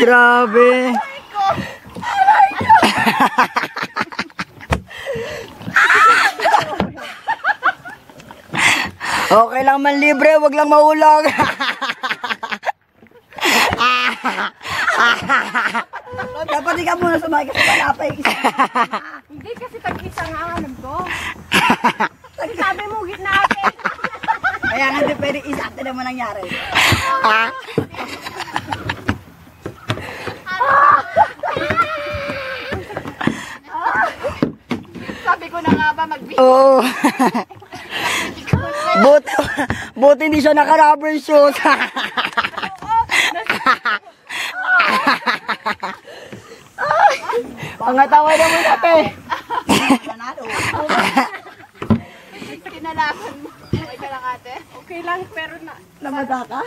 Grabe. Okay lang man libre, wag lang mahulog. Dapat di ka muna sumakay kasi palapay. Hindi kasi tag-isa nga alam ko. Sabi mo gitna atin. Kaya nga di pwede isa atin naman nangyari. Sabi ko na nga ba mag-video. Oo. Buti hindi siya naka-rubber shoes. Pangatawa naman natin. Kinalakan mo. Okay ka lang ate? Okay lang pero na... Namada ka?